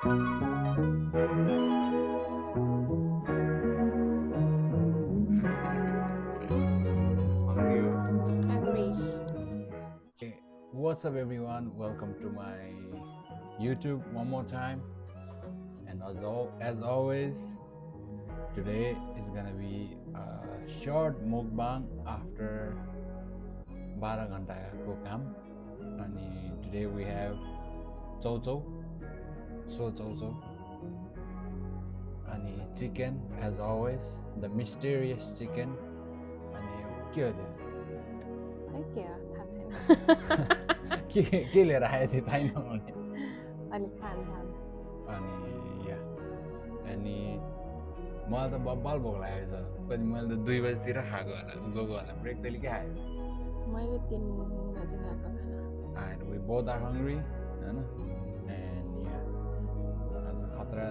Hungry हो? Hungry. Hey, what's up everyone? Welcome to my YouTube one more time. And as always, today is gonna be a short mukbang after 12 घण्टाको काम. अनि today we have चौचौ, so चौचौ. अनि chicken as always, the mysterious chicken. अनि के हो त्यो? खै के हो थाहा छैन के लिएर आयो त्यो थाहा नहुने. अलि खान अनि या अनि मलाई त बब्बल भोक लागेको छ. कति मैले त 2 बजीतिर खाएको होला ब्रेक तैँले के खायो? मैले 3 बजे खाएको खाना. And we both are hungry, हैन? And yeah, आज खतरा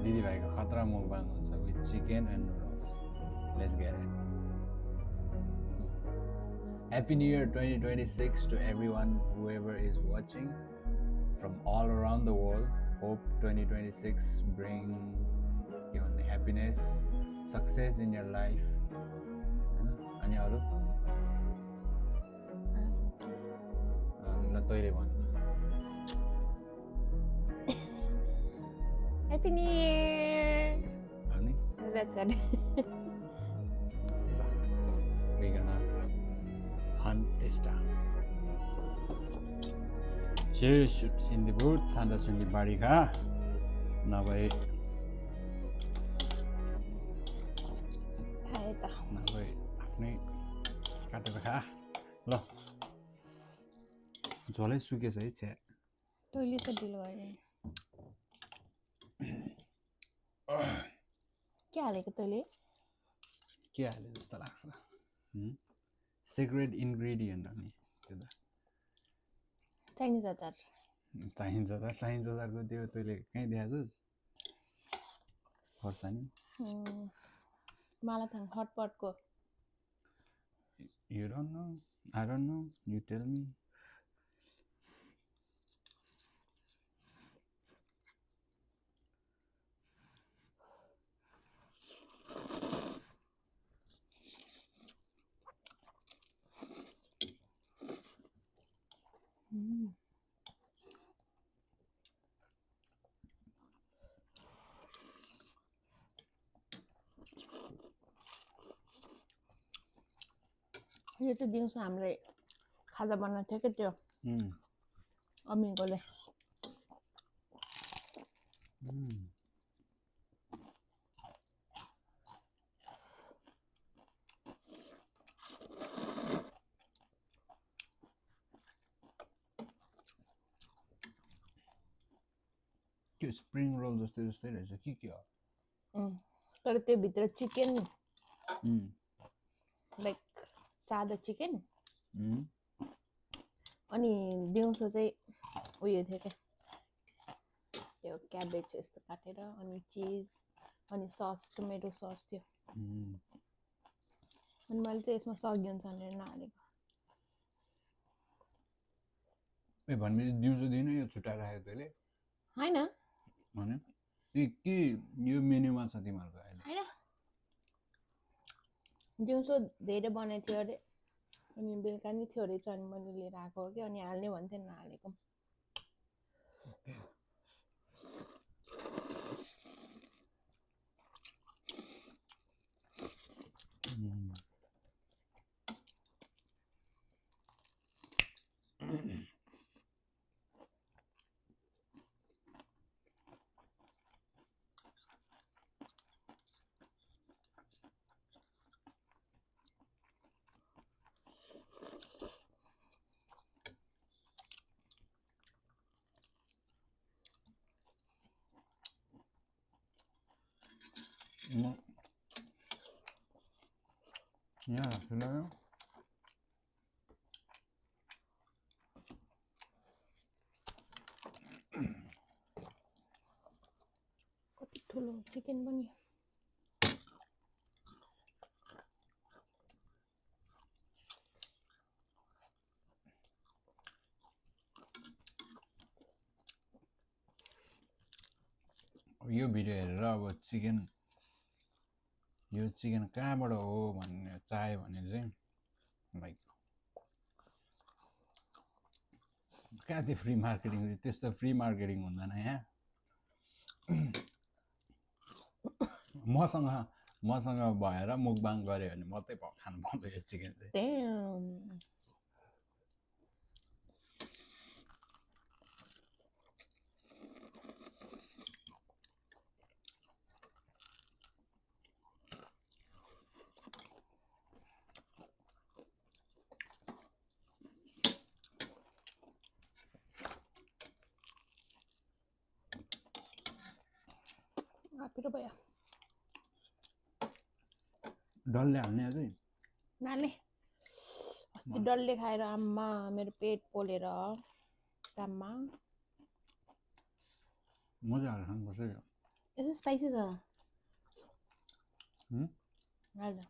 दिदीभाइको खतरा मुकबाङ हुन्छ with chicken and noodles. Let's get it. Happy New Year 2026 to everyone, whoever is watching from all around the world. Hope 2026 bring you know, happiness, success in your life. Ani aru? ल तैँले भन्. Happy New Year. अनि That's it. we gonna hunt this down. Cheers shoots in the boot, Santa Sundi Barika. नभए खाए त नभए आफ्नै काटेर खा. ल झोलै सुकेछ है छ्या. तैँले त ढिलो गर्ने के हालेको तैँले? के हाले जस्तो लाग्छ? सिक्रेट इन्ग्रेडियन्ट हो नि त्यो त. चाइनिज अचार चाहिन्छ अचारको त्यो तैँले कहीँ देखाएछस्? खोर्सानी मालाथाङ हटपटको. You don't know? I don't know. You tell me. यो त दिउँसो हामीले खाजा बनाएको थियो क्या त्यो अमिगोले. त्यो स्प्रिङ रोल जस्तै रहेछ के हो? तर त्यो भित्र चिकन लाइक सादा चिकन अनि दिउँसो चाहिँ उयो थियो क्या त्यो क्याबेज यस्तो काटेर अनि चिज अनि सस टोमेटो सस थियो. अनि मैले चाहिँ यसमा सगी हुन्छ भनेर नहालेको. ए भनेपछि दिउँसो दिन यो छुट्याएर राखेको तैँले? होइन भने ए के यो मेन्युमा छ तिमीहरूको अहिले? होइन दिउँसो धेरै बनाएको थियो अरे अनि बेलुका नि थियो अरे अनि मैले लिएर आएको हो कि अनि हाल्ने भन्थेँ नहालेको. यहाँ राख्छु ल यो. कति ठुलो चिकन पनि. यो भिडियो हेरेर अब यो चिकन कहाँबाट हो भन्ने चाह्यो भने चाहिँ लाइक कहाँ त्यो फ्री मार्केटिङ त्यस्तो फ्री मार्केटिङ हुँदैन यहाँ मसँग भएर मुकबाङ गऱ्यो भने मात्रै खानु पाउँछ यो चिकन चाहिँ Damn. Apiरो भयो डल्ले हाल्ने अझै नानी अस्ति डल्ले खाएर आम्मा मेरो पेट पोलेर काममा मजा हालेर खानुपर्छ यो यसो स्पाइसी छ हुँ? हजुर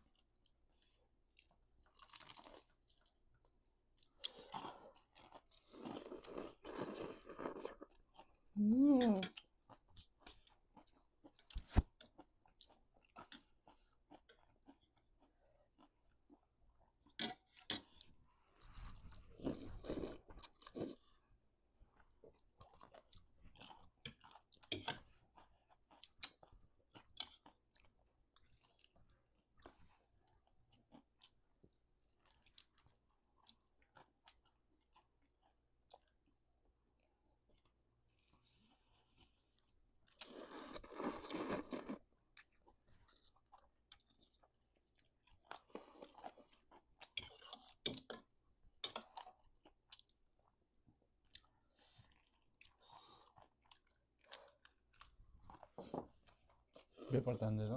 पेपर तान्दै त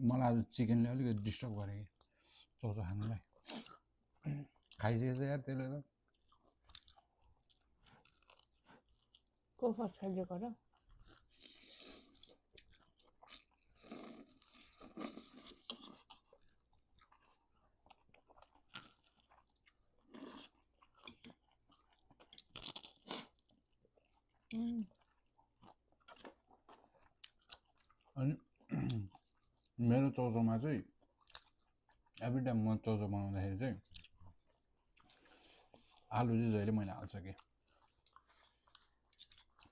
मलाई आज चिकनले अलिकति डिस्टर्ब गरे कि चौचो खानुलाई खाइसकेछ यार त्यसले त को फर्स्ट खाइदिएको र अनि मेरो चौचोमा चाहिँ एभ्री टाइम म चौचो बनाउँदाखेरि चाहिँ आलु चाहिँ जहिले मैले हाल्छ कि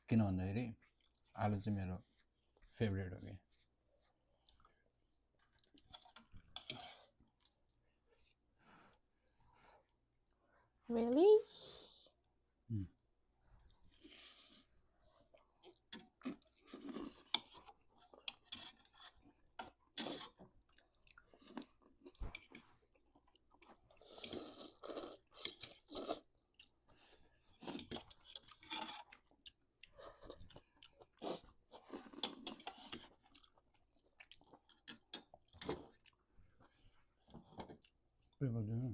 किन भन्दाखेरि आलु चाहिँ मेरो फेभरेट हो कि Really? पेपर दिनु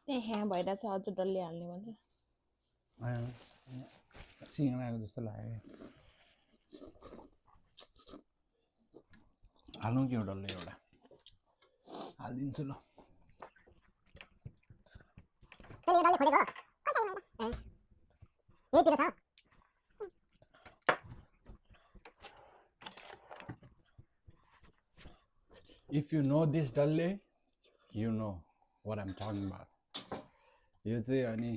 यहाँ भइरहेछ अझ डल्ले हाल्ने भन्छ सिँगडा आएको जस्तो लाग्यो हाल्नु कि डल्ले एउटा हालिदिन्छु ल डल्ले खोलेको यहीतिर छ If you know this dalle, you know what I'm talking about. यो चाहिँ अनि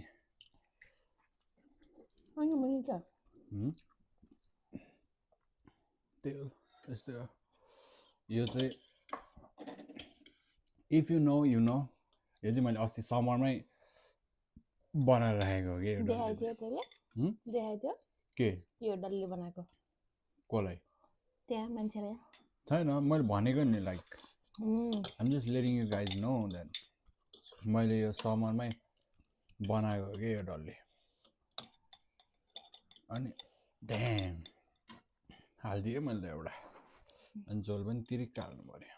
अनि मुनि त त्यही हो यस्तै हो यो चाहिँ if you know you know यो चाहिँ मैले अस्ति समरमै बनाएर राखेको हो कि यो डल्ले देखाइदियो त्यसले देखाइदियो के यो डल्ले बनाएको कसलाई त्यहाँ मान्छेलाई छैन मैले भनेको नि like I'm just letting you guys know that मैले यो समरमै बनाएको हो कि यो डल्ले अनि ड्याम हालिदिएँ मैले त एउटा अनि झोल पनि तिरिक्क हाल्नु पर्यो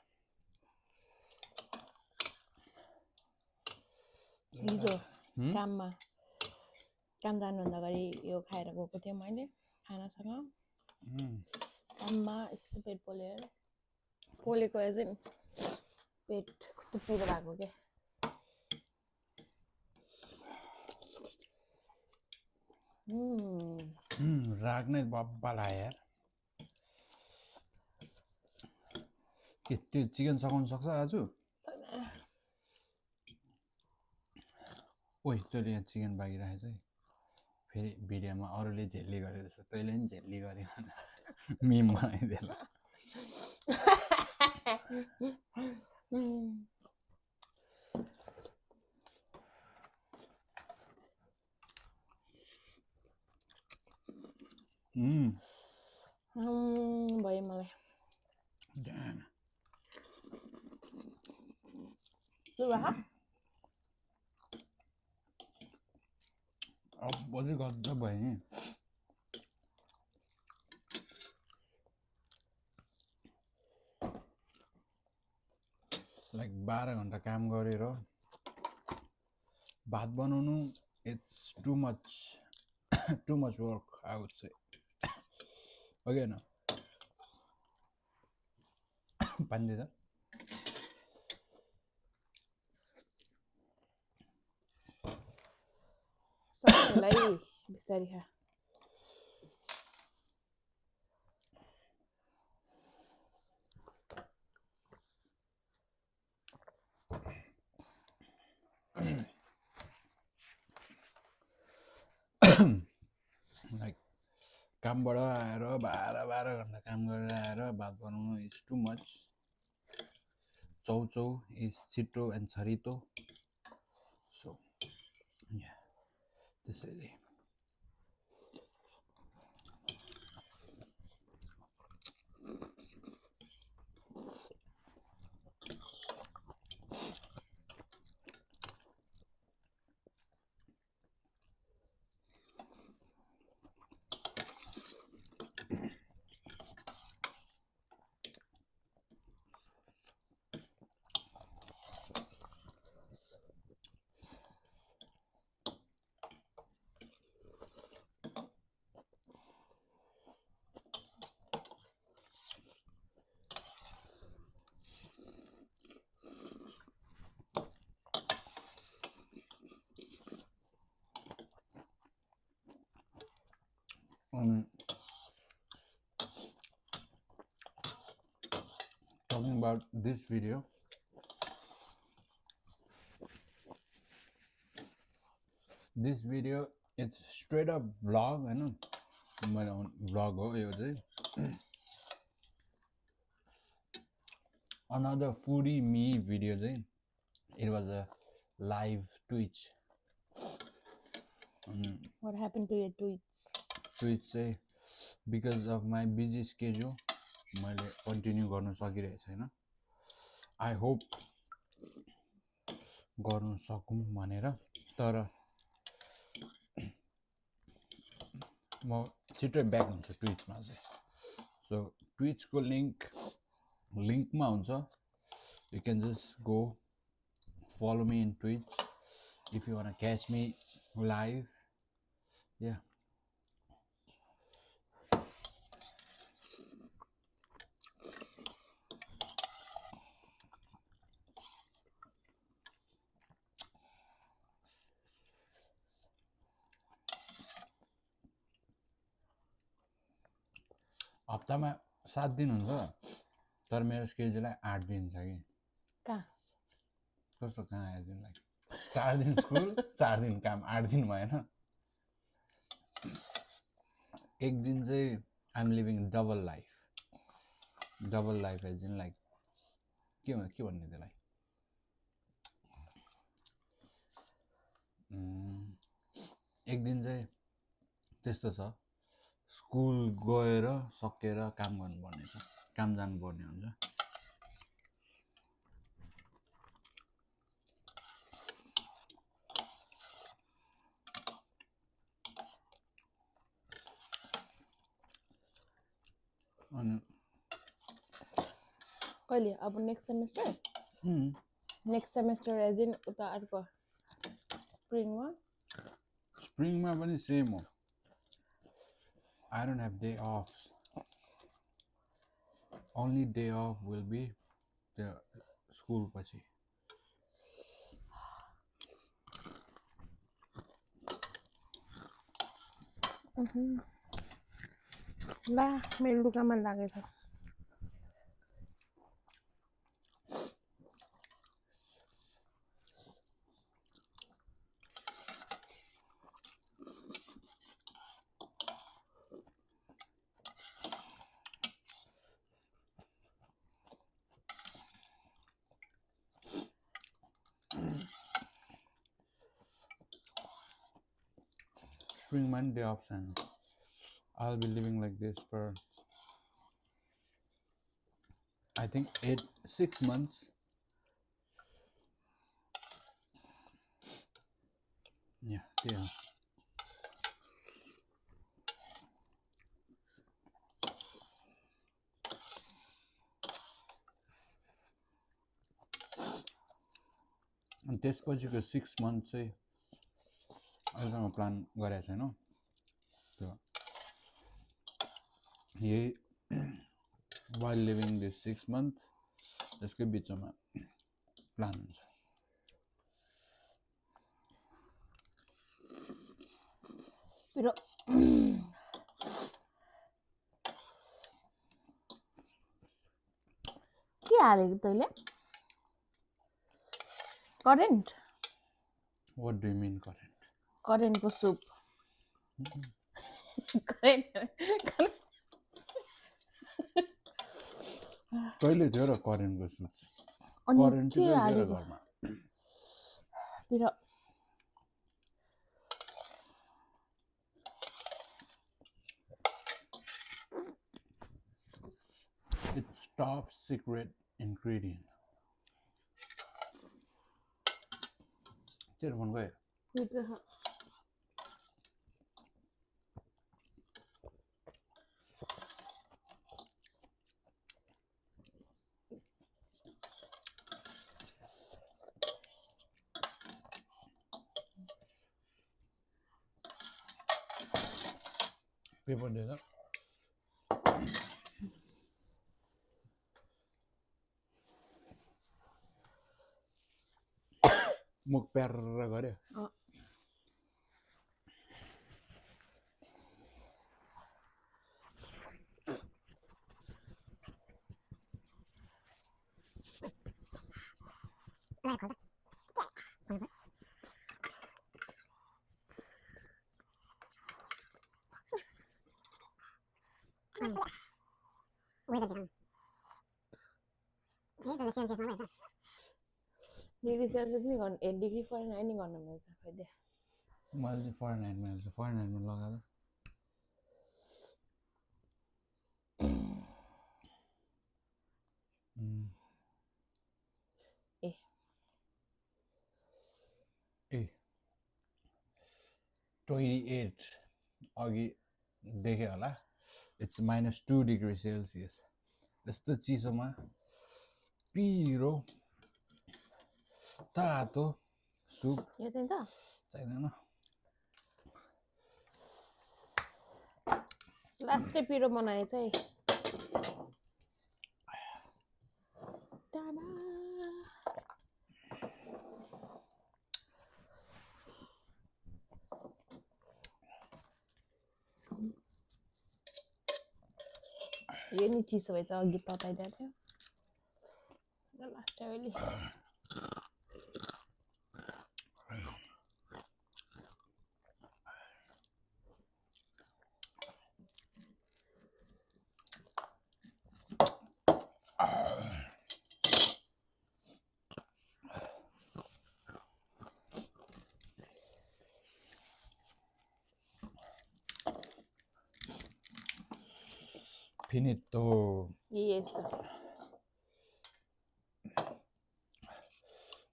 हिजो Hmm? काम जानुभन्दा अगाडि यो खाएर गएको थिएँ मैले खानासँग काममा यस्तो पेट पोलेको एज इन पेट कस्तो पिरो भएको के राग नै बब्बा लाग्यो यार के त्यो चिकन सघाउनु सक्छ आज ओइ तैँले यहाँ चिकन बाँकिरहेछ है फेरि भिडियोमा अरूले झेल्ली गरे जस्तो तैँले पनि झेल्ली गरे मिम बनाइदिएला भयो मलाई Damn. लु राख अब अझै गजब भयो नि लाइक 12 घन्टा काम गरेर भात बनाउनु it's too much work I would say okay न पानी दे सबैलाई बिस्तारी खा लाइक कामबाट आएर 12 घन्टा काम गरेर आएर भात बनाउनु इज टु मच चौचौ इज छिटो एन्ड छरितो सो त्यसैले talking about this video it's straight up vlog हैन मैले vlog हो यो चाहिँ another foodie me video चाहिँ it was a live Twitch What happened to your tweets? Twitch चाहिँ because of my busy schedule मैले कन्टिन्यू गर्न सकिरहेको छैन आई होप गर्न सकौँ भनेर तर म छिटै ब्याक हुन्छु ट्विचमा चाहिँ सो ट्विचको लिङ्कमा हुन्छ you can just go follow me in Twitch if you want catch me live या हप्तामा 7 दिन हुन्छ तर मेरो स्केड्युल 8 दिन छ कि कहाँ कस्तो कहाँ आयो दिनलाई 4 दिन स्कुल 4 दिन काम 8 दिन भएन एक दिन चाहिँ I am living double life as in like के भन्ने त्यसलाई एक दिन चाहिँ त्यस्तो छ स्कुल गएर सकेर काम गर्नुपर्ने छ काम जानुपर्ने हुन्छ अनि कहिले अब नेक्स्ट सेमेस्टर एज इन उता अर्को स्प्रिङमा स्प्रिङमा पनि सेम हो I don't have day offs only day off will be the school पछि ला मेरो लुगामा लागेछ spring man day offs and I'll be living like this for I think 6 months yeah अनि त्यसपछिको 6 months चाहिँ अहिलेसम्म प्लान गरेको छैन त्यो यही while living this 6 months त्यसकै बिचमा प्लान हुन्छ मेरो के हालेको तैँले current what do you mean current करेन्टको सुप करेन्ट कहिले थियो र करेन्टको सुप अनि करेन्ट के थियो हालेको घरमा मेरो it's top secret ingredient तेरो फोन गयो भित्र छ पेपर दे त मुख प्यार गऱ्यो Lại खोल्दा वेदर चाहिँ हे त सेल्सियसमा भएछ डिग्री सेल्सियस नि गर्नु 8 डिग्री फरेनहाइट नि गर्नु मिल्छ खोइ मैले चाहिँ फरेनहाइटमा हाल्छु फरेनहाइटमा लगाएर ए 28 अघि देखेँ होला इट्स -2 डिग्री सेल्सियस यस्तो चिसोमा पिरो तातो सुप यो चाहिँ त चाहिँदैन लास्टै पिरो बनाए चाहिँ टाडा यो नि चिसो भएछ अघि तताइदिएको थियो लास्ट अहिले फिनितो यस्तो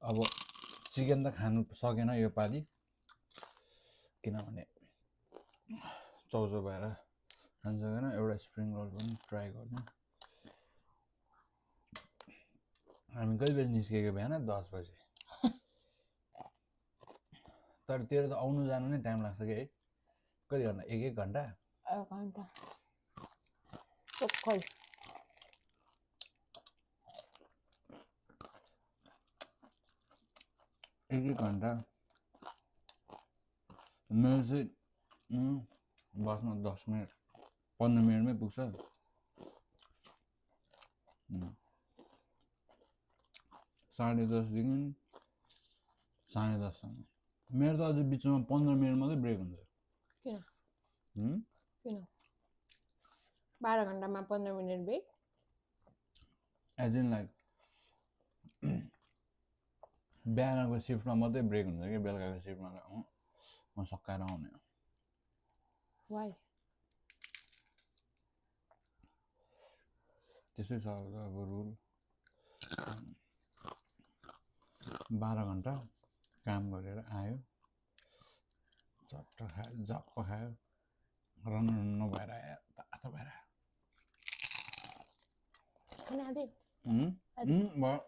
अब चिकन त खानु सकेन यो पालि किनभने चौचो भएर खानु सकेन एउटा स्प्रिङ रोल पनि ट्राई गर्नु हामी कहिले बजी निस्केको बिहान 10 बजे तर तेरो त आउनु जानु नै टाइम लाग्छ कि है कति घन्टा 1 घन्टा 1 घन्टा चोक्कै 1 घन्टा मेरो चाहिँ बसमा 10 मिनट 15 मिनटमै पुग्छ 10:30 देखि 10:30 सम्म मेरो त अझ बिचमा 15 मिनट मात्रै ब्रेक हुन्छ किन हुँ किन 12 घन्टामा 15 minute break as in like बिहानको सिफ्टमा मात्रै ब्रेक हुन्छ कि बेलुकाको सिफ्टमा त म सकाएर आउने हो वाइ त्यसै छ अब रुल 12 घन्टा काम गरेर आयो चट्ट खायो झप्प खायो रन्न भएर आयो तातो भएर आयो खाना आदि भयो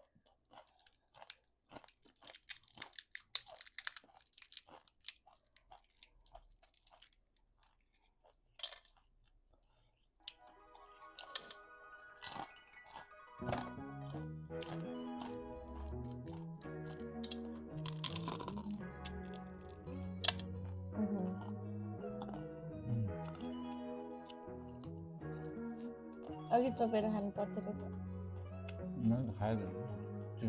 अघि चपेर खानु पर्छ रहेछ मैले त खाएँ त्यही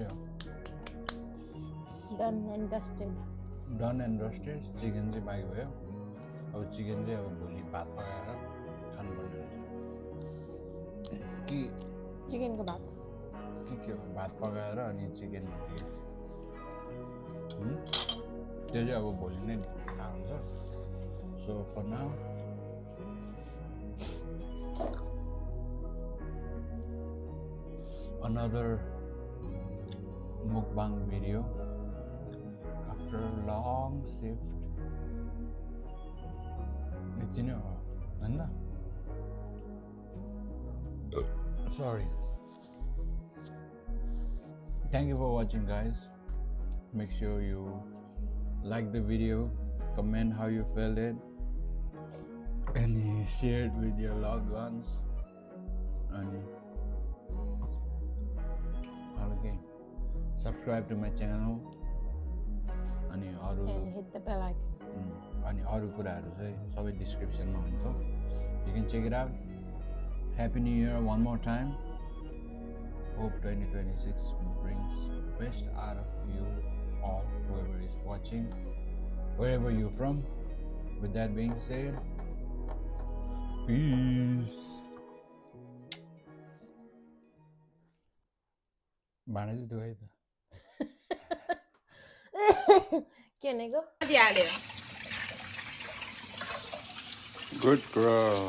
हो डन एन्ड डस्टेड चिकन चाहिँ बाँकी भयो अब चिकन चाहिँ अब भोलि भात पकाएर खानुपर्ने हुन्छ कि चिकनको भात के हो भात पकाएर अनि चिकन त्यो चाहिँ अब भोलि नै थाहा हुन्छ so for now another mukbang video after a long shift यति नै हो हैन sorry thank you for watching guys make sure you like the video comment how you felt it and share it with your loved ones and again subscribe to my channel अनि अरु and hit the bell icon अनि अरु कुराहरु चाहिँ सबै डिस्क्रिप्सनमा हुन्छ you can check it out happy new year one more time hope 2026 brings best out of you all whoever is watching wherever you're from with that being said peace भाँडा चाहिँ धोए त के भनेको good girl